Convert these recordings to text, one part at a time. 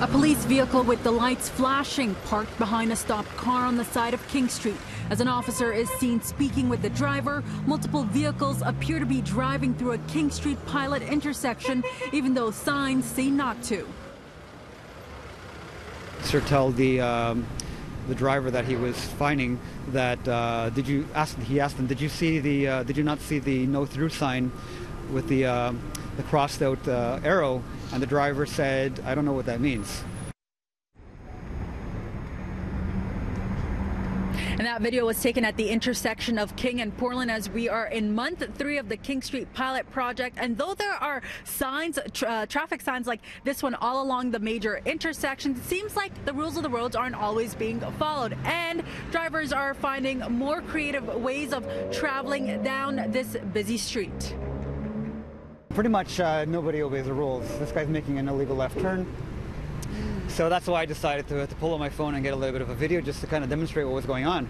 A police vehicle with the lights flashing parked behind a stopped car on the side of King Street. As an officer is seen speaking with the driver, multiple vehicles appear to be driving through a King Street Pilot intersection, even though signs say not to. Sir told the driver that he was finding that he asked him, did you not see the no through sign with the crossed out arrow? And the driver said, I don't know what that means. And that video was taken at the intersection of King and Portland as we are in month 3 of the King Street Pilot Project. And though there are signs, traffic signs like this one all along the major intersections, it seems like the rules of the roads aren't always being followed. And drivers are finding more creative ways of traveling down this busy street. Pretty much nobody obeys the rules. This guy's making an illegal left turn. So that's why I decided to pull out my phone and get a little bit of a video just to kind of demonstrate what was going on.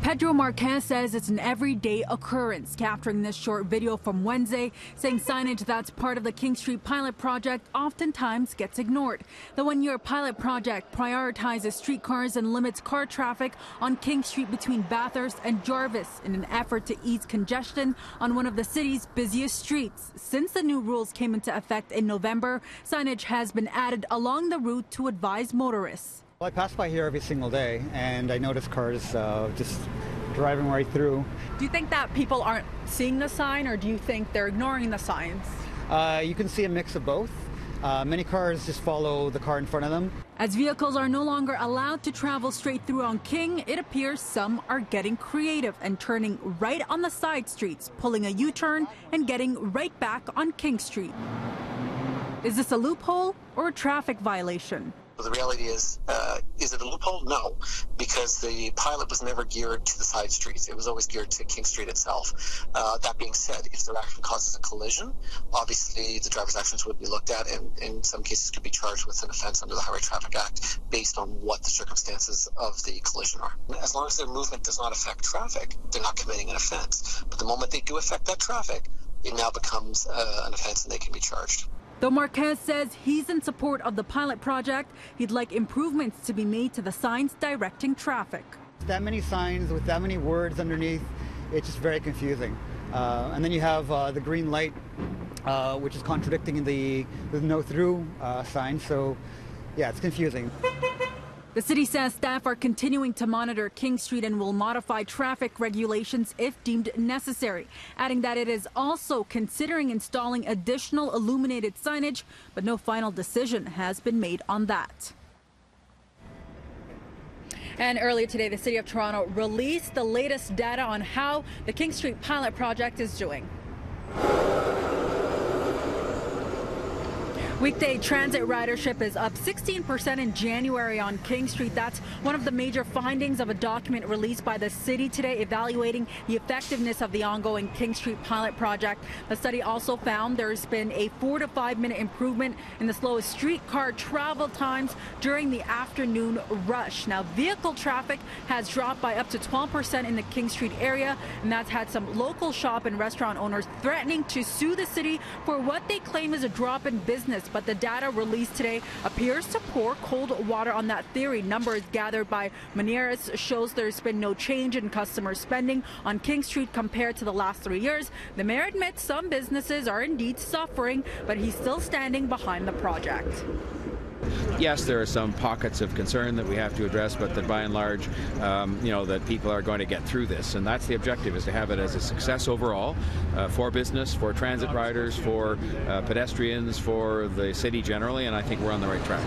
Pedro Marquez says it's an everyday occurrence, capturing this short video from Wednesday, saying signage that's part of the King Street Pilot Project oftentimes gets ignored. The one-year pilot project prioritizes streetcars and limits car traffic on King Street between Bathurst and Jarvis in an effort to ease congestion on one of the city's busiest streets. Since the new rules came into effect in November, signage has been added along the route to advise motorists. Well, I pass by here every single day, and I notice cars just driving right through. Do you think that people aren't seeing the sign, or do you think they're ignoring the signs? You can see a mix of both. Many cars just follow the car in front of them. As vehicles are no longer allowed to travel straight through on King, it appears some are getting creative and turning right on the side streets, pulling a U-turn and getting right back on King Street. Is this a loophole or a traffic violation? The reality is it a loophole? No, because the pilot was never geared to the side streets. It was always geared to King Street itself. That being said, if their action causes a collision, obviously the driver's actions would be looked at and in some cases could be charged with an offense under the Highway Traffic Act based on what the circumstances of the collision are. As long as their movement does not affect traffic, they're not committing an offense. But the moment they do affect that traffic, it now becomes an offense and they can be charged. Though Marquez says he's in support of the pilot project, he'd like improvements to be made to the signs directing traffic. That many signs with that many words underneath, it's just very confusing. And then you have the green light, which is contradicting the no through sign. So yeah, it's confusing. The city says staff are continuing to monitor King Street and will modify traffic regulations if deemed necessary, adding that it is also considering installing additional illuminated signage, but no final decision has been made on that. And earlier today, the City of Toronto released the latest data on how the King Street Pilot Project is doing. Weekday transit ridership is up 16% in January on King Street. That's one of the major findings of a document released by the city today evaluating the effectiveness of the ongoing King Street Pilot Project. The study also found there's been a 4 to 5 minute improvement in the slowest streetcar travel times during the afternoon rush. Now, vehicle traffic has dropped by up to 12% in the King Street area, and that's had some local shop and restaurant owners threatening to sue the city for what they claim is a drop in business. But the data released today appears to pour cold water on that theory. Numbers gathered by Manieras shows there's been no change in customer spending on King Street compared to the last 3 years. The mayor admits some businesses are indeed suffering, but he's still standing behind the project. Yes, there are some pockets of concern that we have to address, but that by and large, that people are going to get through this. And that's the objective, is to have it as a success overall for business, for transit riders, for pedestrians, for the city generally, and I think we're on the right track.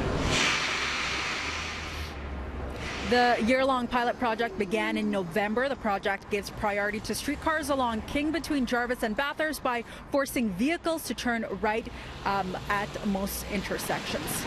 The year-long pilot project began in November. The project gives priority to streetcars along King between Jarvis and Bathurst by forcing vehicles to turn right at most intersections.